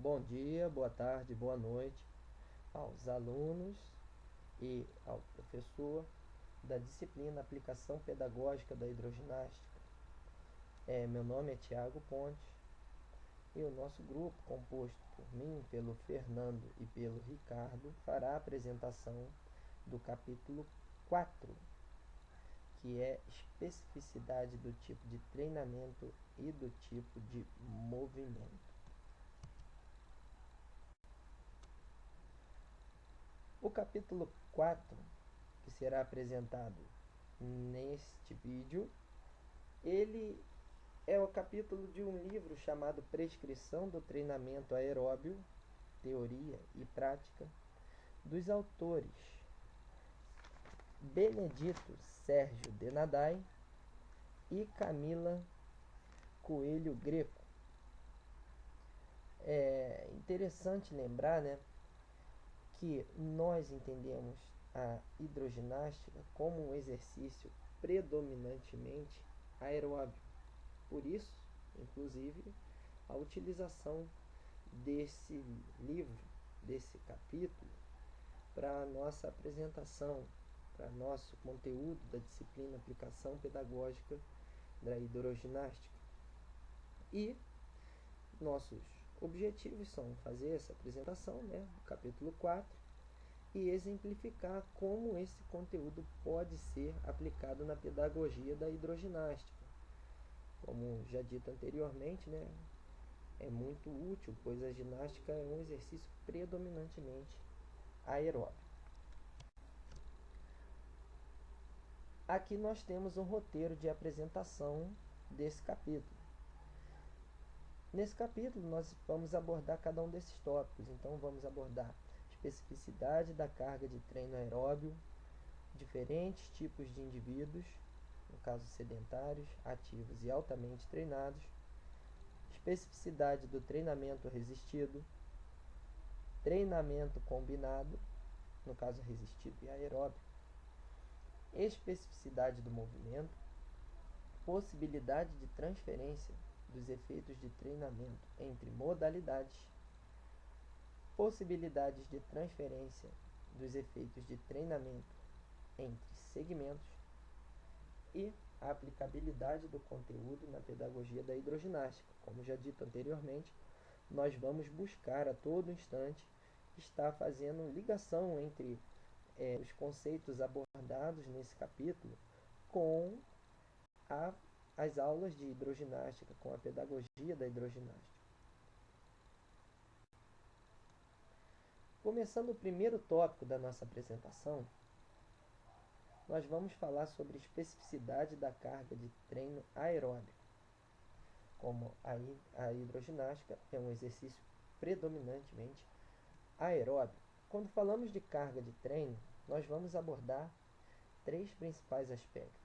Bom dia, boa tarde, boa noite aos alunos e ao professor da disciplina Aplicação Pedagógica da Hidroginástica. Meu nome é Tiago Pontes e o nosso grupo, composto por mim, pelo Fernando e pelo Ricardo, fará a apresentação do capítulo 4, que é especificidade do tipo de treinamento e do tipo de movimento. O capítulo 4, que será apresentado neste vídeo, ele é o capítulo de um livro chamado Prescrição do Treinamento Aeróbio, Teoria e Prática, dos autores Benedito Sérgio Denadai e Camila Coelho Greco. É interessante lembrar, que nós entendemos a hidroginástica como um exercício predominantemente aeróbio. Por isso, inclusive, a utilização desse livro, desse capítulo, para a nossa apresentação, para nosso conteúdo da disciplina Aplicação Pedagógica da Hidroginástica. E nossos objetivos são fazer essa apresentação, do capítulo 4, e exemplificar como esse conteúdo pode ser aplicado na pedagogia da hidroginástica. Como já dito anteriormente, é muito útil, pois a ginástica é um exercício predominantemente aeróbio. Aqui nós temos um roteiro de apresentação desse capítulo. Nesse capítulo nós vamos abordar cada um desses tópicos. Então vamos abordar especificidade da carga de treino aeróbio, diferentes tipos de indivíduos, no caso sedentários, ativos e altamente treinados, especificidade do treinamento resistido, treinamento combinado, no caso resistido e aeróbio, especificidade do movimento, possibilidade de transferência dos efeitos de treinamento entre modalidades, possibilidades de transferência dos efeitos de treinamento entre segmentos e a aplicabilidade do conteúdo na pedagogia da hidroginástica. Como já dito anteriormente, nós vamos buscar a todo instante estar fazendo ligação entre os conceitos abordados nesse capítulo com as aulas de hidroginástica, com a pedagogia da hidroginástica. Começando o primeiro tópico da nossa apresentação, nós vamos falar sobre especificidade da carga de treino aeróbico. Como a hidroginástica é um exercício predominantemente aeróbio. Quando falamos de carga de treino, nós vamos abordar três principais aspectos.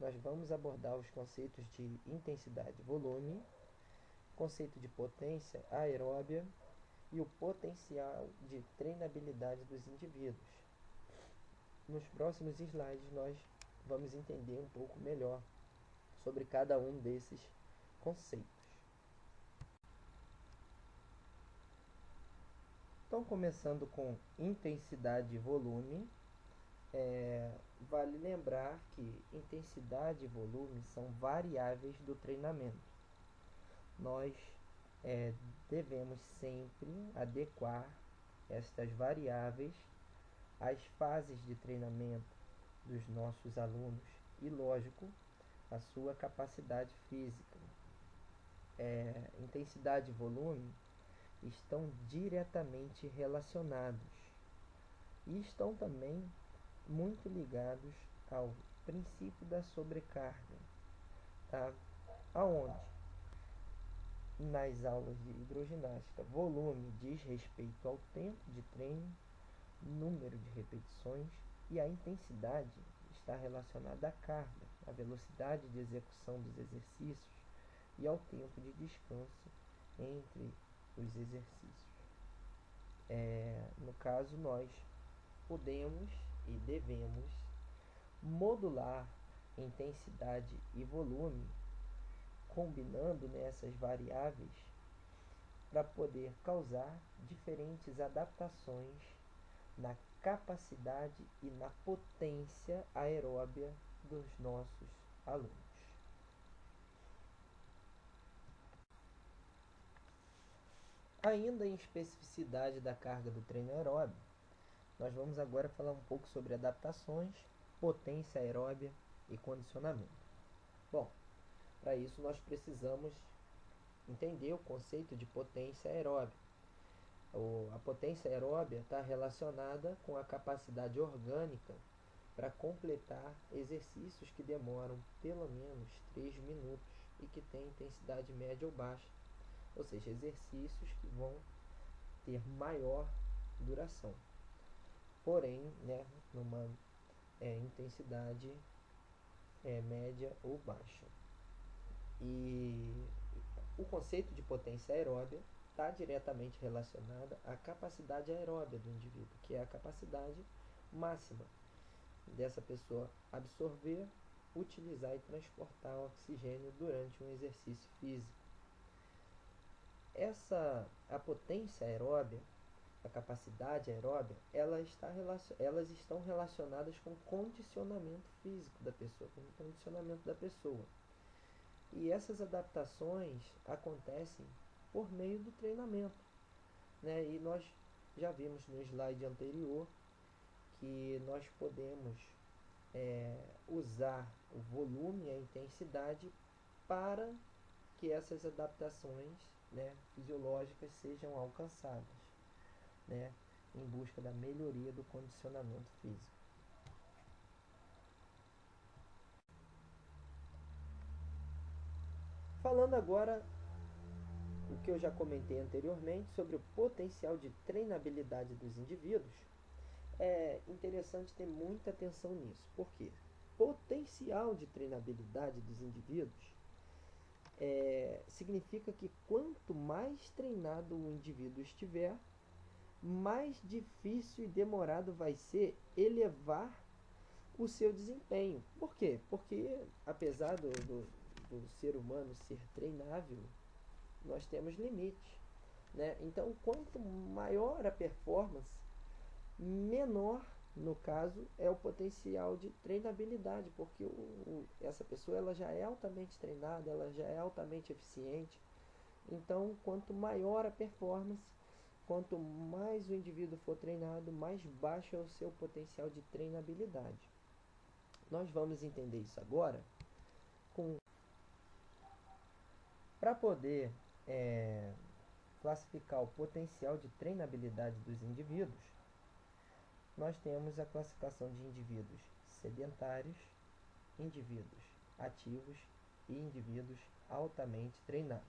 Nós vamos abordar os conceitos de intensidade e volume, conceito de potência aeróbia e o potencial de treinabilidade dos indivíduos. Nos próximos slides nós vamos entender um pouco melhor sobre cada um desses conceitos. Então, começando com intensidade e volume, vale lembrar que intensidade e volume são variáveis do treinamento. Nós devemos sempre adequar estas variáveis às fases de treinamento dos nossos alunos e, lógico, a sua capacidade física. Intensidade e volume estão diretamente relacionados e estão também muito ligados ao princípio da sobrecarga, tá? Aonde? Nas aulas de hidroginástica, volume diz respeito ao tempo de treino, número de repetições, e a intensidade está relacionada à carga, à velocidade de execução dos exercícios e ao tempo de descanso entre os exercícios. No caso, nós podemos e devemos modular intensidade e volume, combinando essas variáveis para poder causar diferentes adaptações na capacidade e na potência aeróbia dos nossos alunos. Ainda em especificidade da carga do treino aeróbio, nós vamos agora falar um pouco sobre adaptações, potência aeróbia e condicionamento. Bom, para isso nós precisamos entender o conceito de potência aeróbia. A potência aeróbia está relacionada com a capacidade orgânica para completar exercícios que demoram pelo menos 3 minutos e que têm intensidade média ou baixa, ou seja, exercícios que vão ter maior duração, porém, numa intensidade média ou baixa. E o conceito de potência aeróbia está diretamente relacionada à capacidade aeróbia do indivíduo, que é a capacidade máxima dessa pessoa absorver, utilizar e transportar oxigênio durante um exercício físico. A potência aeróbia, a capacidade aeróbia, elas estão relacionadas com o condicionamento físico da pessoa, com o condicionamento da pessoa. E essas adaptações acontecem por meio do treinamento, E nós já vimos no slide anterior que nós podemos usar o volume e a intensidade para que essas adaptações fisiológicas sejam alcançadas, em busca da melhoria do condicionamento físico. Falando agora o que eu já comentei anteriormente sobre o potencial de treinabilidade dos indivíduos, é interessante ter muita atenção nisso. Por quê? Potencial de treinabilidade dos indivíduos significa que quanto mais treinado o indivíduo estiver, mais difícil e demorado vai ser elevar o seu desempenho. Por quê? Porque apesar do ser humano ser treinável, nós temos limites, Então, quanto maior a performance, menor, no caso, é o potencial de treinabilidade, porque essa pessoa ela já é altamente treinada, ela já é altamente eficiente. Então, quanto maior a performance, quanto mais o indivíduo for treinado, mais baixo é o seu potencial de treinabilidade. Nós vamos entender isso agora para poder classificar o potencial de treinabilidade dos indivíduos. Nós temos a classificação de indivíduos sedentários, indivíduos ativos e indivíduos altamente treinados.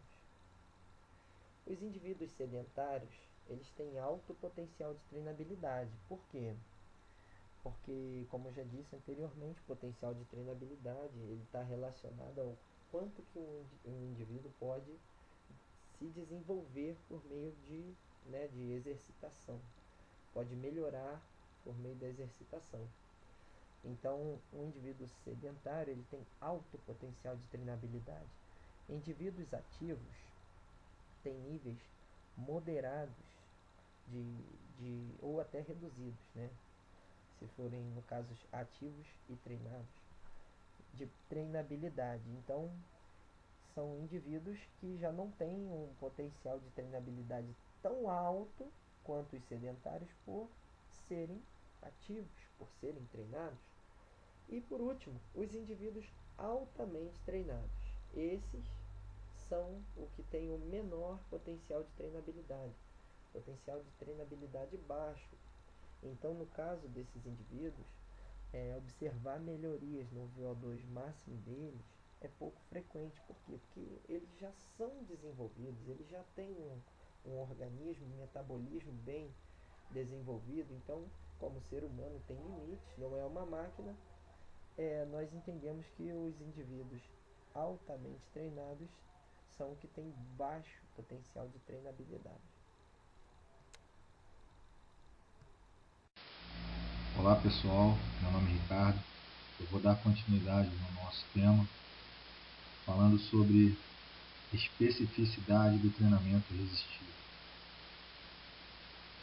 Os indivíduos sedentários, eles têm alto potencial de treinabilidade. Por quê? Porque, como eu já disse anteriormente, o potencial de treinabilidade está relacionado ao quanto que um indivíduo pode se desenvolver por meio de exercitação. Pode melhorar por meio da exercitação. Então, um indivíduo sedentário ele tem alto potencial de treinabilidade. Indivíduos ativos têm níveis moderados ou até reduzidos, se forem, no caso, ativos e treinados, de treinabilidade. Então, são indivíduos que já não têm um potencial de treinabilidade tão alto quanto os sedentários por serem ativos, por serem treinados. E por último, os indivíduos altamente treinados. Esses são o que tem o menor potencial de treinabilidade, potencial de treinabilidade baixo. Então, no caso desses indivíduos, observar melhorias no VO2 máximo deles é pouco frequente. Por quê? Porque eles já são desenvolvidos, eles já têm um organismo, um metabolismo bem desenvolvido. Então, como o ser humano tem limites, não é uma máquina, nós entendemos que os indivíduos altamente treinados são os que têm baixo potencial de treinabilidade. Olá pessoal, meu nome é Ricardo. Eu vou dar continuidade no nosso tema, falando sobre especificidade do treinamento resistivo.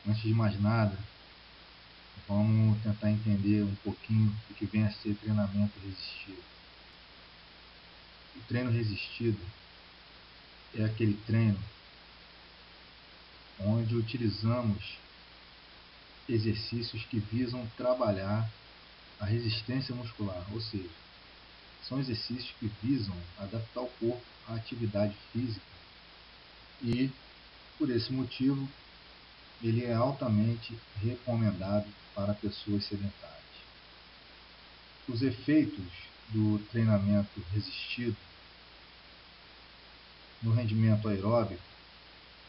Antes de mais nada, vamos tentar entender um pouquinho do que vem a ser treinamento resistido. O treino resistido é aquele treino onde utilizamos exercícios que visam trabalhar a resistência muscular, ou seja, são exercícios que visam adaptar o corpo à atividade física e, por esse motivo, ele é altamente recomendado para pessoas sedentárias. Os efeitos do treinamento resistido no rendimento aeróbico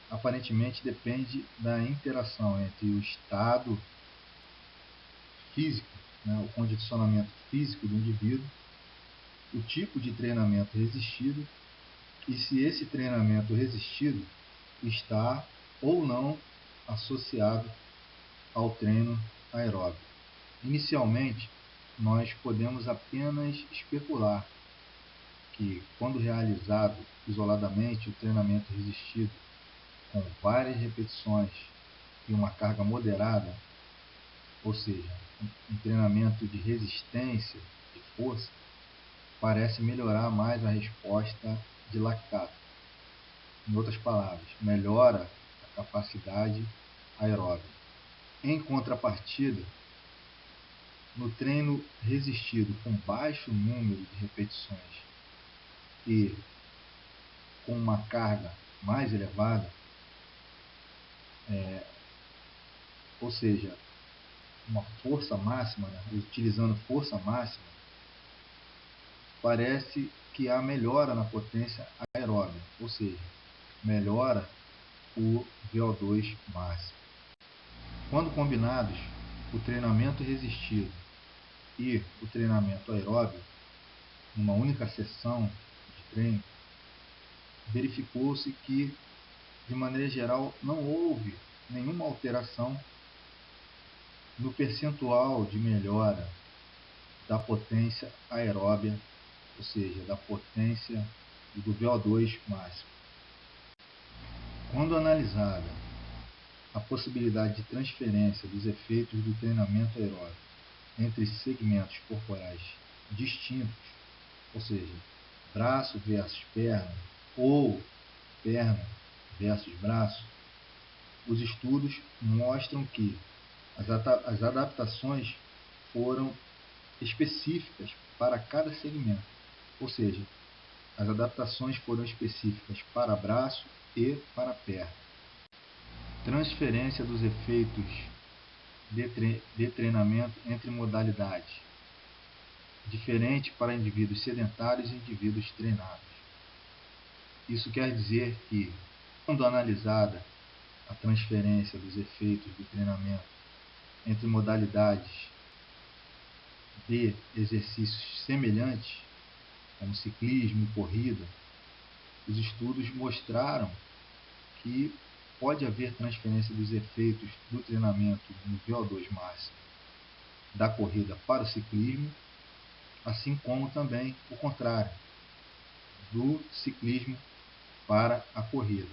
aparentemente depende da interação entre o estado físico, o condicionamento físico do indivíduo, o tipo de treinamento resistido e se esse treinamento resistido está ou não associado ao treino aeróbico. Inicialmente, nós podemos apenas especular que, quando realizado isoladamente o treinamento resistido com várias repetições e uma carga moderada, ou seja, um treinamento de resistência, de força, parece melhorar mais a resposta de lactato. Em outras palavras, melhora a capacidade aeróbica. Em contrapartida, no treino resistido com baixo número de repetições e com uma carga mais elevada, ou seja, uma força máxima, utilizando força máxima, parece que há melhora na potência aeróbica, ou seja, melhora o VO2 máximo. Quando combinados, o treinamento resistido e o treinamento aeróbico, numa única sessão de treino, verificou-se que, de maneira geral, não houve nenhuma alteração no percentual de melhora da potência aeróbia, ou seja, da potência e do VO2 máximo. Quando analisada a possibilidade de transferência dos efeitos do treinamento aeróbico entre segmentos corporais distintos, ou seja, braço versus perna ou perna versus braço, os estudos mostram que as adaptações foram específicas para cada segmento, ou seja, as adaptações foram específicas para braço e para perna. Transferência dos efeitos de treinamento entre modalidades, diferente para indivíduos sedentários e indivíduos treinados. Isso quer dizer que, quando analisada a transferência dos efeitos do treinamento entre modalidades de exercícios semelhantes, como ciclismo e corrida, os estudos mostraram que pode haver transferência dos efeitos do treinamento no VO2 máximo da corrida para o ciclismo, assim como também o contrário, do ciclismo para a corrida.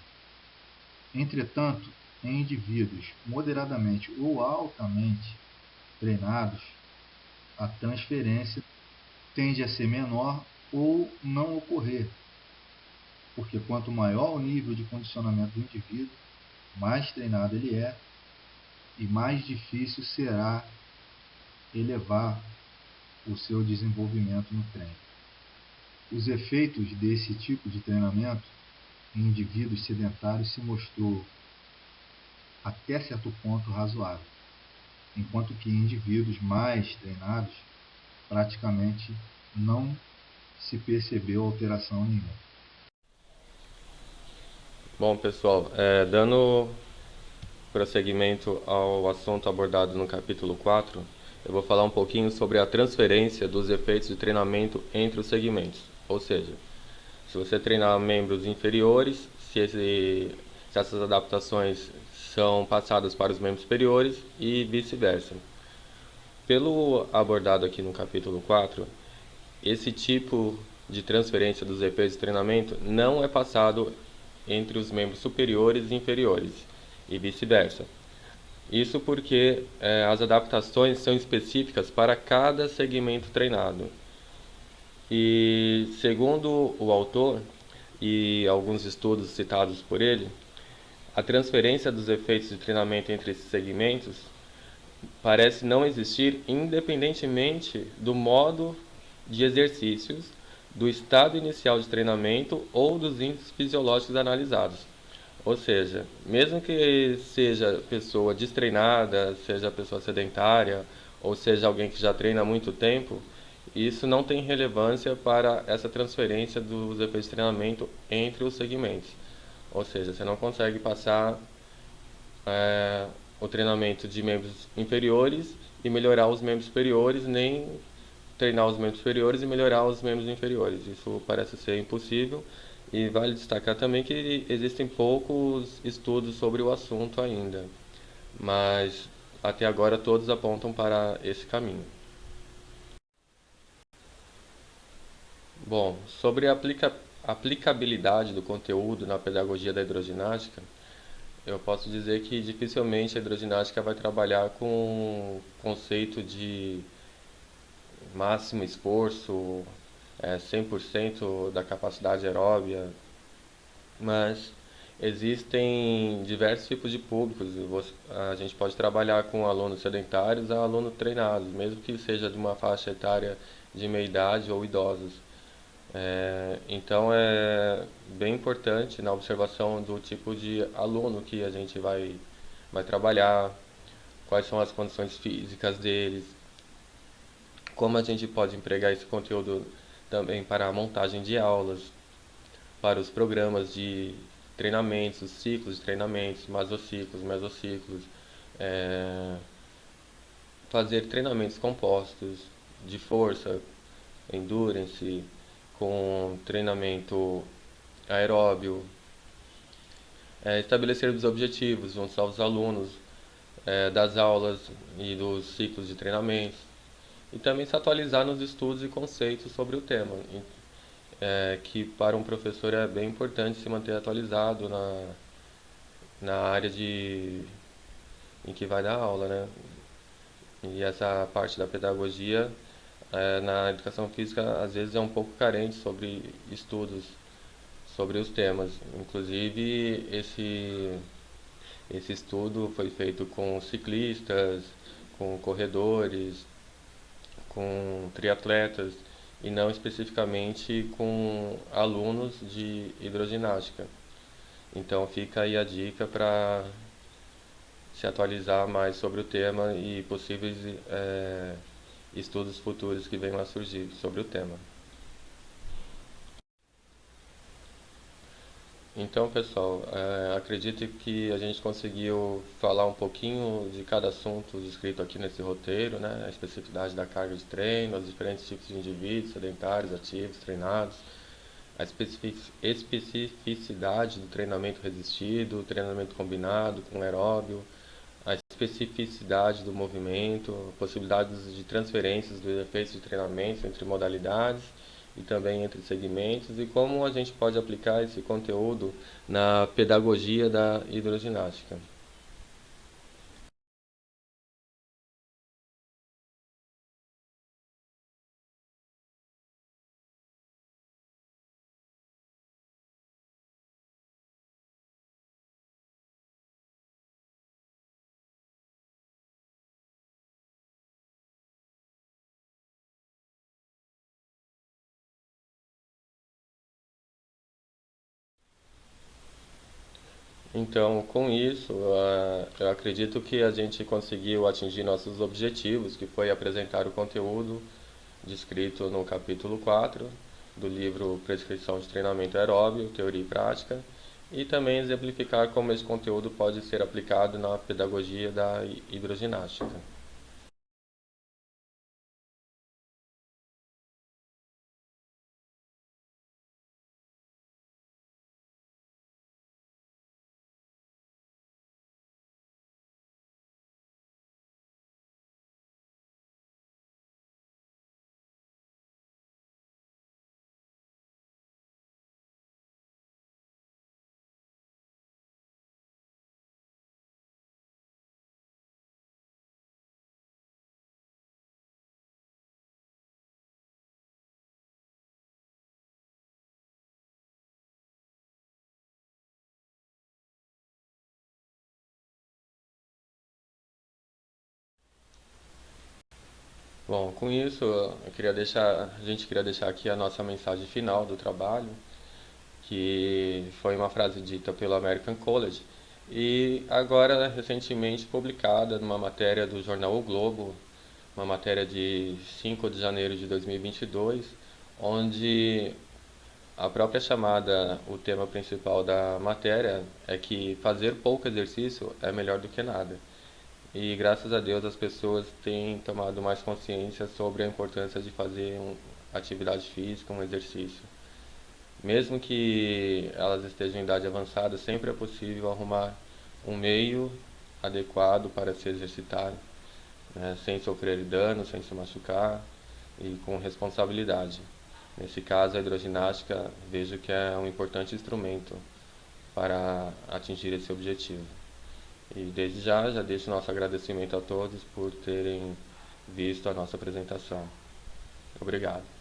Entretanto, em indivíduos moderadamente ou altamente treinados, a transferência tende a ser menor ou não ocorrer, porque quanto maior o nível de condicionamento do indivíduo, mais treinado ele é e mais difícil será elevar o seu desenvolvimento no treino. Os efeitos desse tipo de treinamento em indivíduos sedentários se mostrou até certo ponto razoável, enquanto que em indivíduos mais treinados praticamente não se percebeu alteração nenhuma. Bom, pessoal, dando prosseguimento ao assunto abordado no capítulo 4, eu vou falar um pouquinho sobre a transferência dos efeitos de treinamento entre os segmentos. Ou seja, se você treinar membros inferiores, se essas adaptações são passadas para os membros superiores e vice-versa. Pelo abordado aqui no capítulo 4, esse tipo de transferência dos efeitos de treinamento não é passado entre os membros superiores e inferiores, e vice-versa. Isso porque as adaptações são específicas para cada segmento treinado. E segundo o autor e alguns estudos citados por ele, a transferência dos efeitos de treinamento entre esses segmentos parece não existir independentemente do modo de exercícios, do estado inicial de treinamento ou dos índices fisiológicos analisados. Ou seja, mesmo que seja pessoa destreinada, seja pessoa sedentária, ou seja alguém que já treina há muito tempo, isso não tem relevância para essa transferência dos efeitos de treinamento entre os segmentos. Ou seja, você não consegue passar é, o treinamento de membros inferiores e melhorar os membros superiores, nem treinar os membros superiores e melhorar os membros inferiores. Isso parece ser impossível e vale destacar também que existem poucos estudos sobre o assunto ainda, mas até agora todos apontam para esse caminho. Bom, sobre a aplicabilidade do conteúdo na pedagogia da hidroginástica, eu posso dizer que dificilmente a hidroginástica vai trabalhar com o conceito de máximo esforço, 100% da capacidade aeróbia, mas existem diversos tipos de públicos. A gente pode trabalhar com alunos sedentários a alunos treinados, mesmo que seja de uma faixa etária de meia idade ou idosos. Então é bem importante na observação do tipo de aluno que a gente vai trabalhar, quais são as condições físicas deles, como a gente pode empregar esse conteúdo também para a montagem de aulas, para os programas de treinamentos, os ciclos de treinamentos, masociclos, mesociclos, é, fazer treinamentos compostos de força, endurance, com treinamento aeróbio, estabelecer os objetivos junto aos alunos das aulas e dos ciclos de treinamento e também se atualizar nos estudos e conceitos sobre o tema, que para um professor é bem importante se manter atualizado na área em que vai dar aula, né? E essa parte da pedagogia na educação física às vezes é um pouco carente sobre estudos sobre os temas. Inclusive esse estudo foi feito com ciclistas, com corredores, com triatletas e não especificamente com alunos de hidroginástica. Então fica aí a dica para se atualizar mais sobre o tema e possíveis estudos futuros que venham a surgir sobre o tema. Então, pessoal, acredito que a gente conseguiu falar um pouquinho de cada assunto descrito aqui nesse roteiro, né? A especificidade da carga de treino, os diferentes tipos de indivíduos, sedentários, ativos, treinados, a especificidade do treinamento resistido, treinamento combinado com aeróbio, a especificidade do movimento, possibilidades de transferências dos efeitos de treinamento entre modalidades e também entre segmentos e como a gente pode aplicar esse conteúdo na pedagogia da hidroginástica. Então, com isso, eu acredito que a gente conseguiu atingir nossos objetivos, que foi apresentar o conteúdo descrito no capítulo 4 do livro Prescrição de Treinamento Aeróbio, Teoria e Prática, e também exemplificar como esse conteúdo pode ser aplicado na pedagogia da hidroginástica. Bom, com isso, a gente queria deixar aqui a nossa mensagem final do trabalho, que foi uma frase dita pelo American College e agora recentemente publicada numa matéria do jornal O Globo, uma matéria de 5 de janeiro de 2022, onde a própria chamada, o tema principal da matéria é que fazer pouco exercício é melhor do que nada. E graças a Deus as pessoas têm tomado mais consciência sobre a importância de fazer atividade física, um exercício. Mesmo que elas estejam em idade avançada, sempre é possível arrumar um meio adequado para se exercitar, né, sem sofrer dano, sem se machucar e com responsabilidade. Nesse caso, a hidroginástica vejo que é um importante instrumento para atingir esse objetivo. E desde já deixo nosso agradecimento a todos por terem visto a nossa apresentação. Obrigado.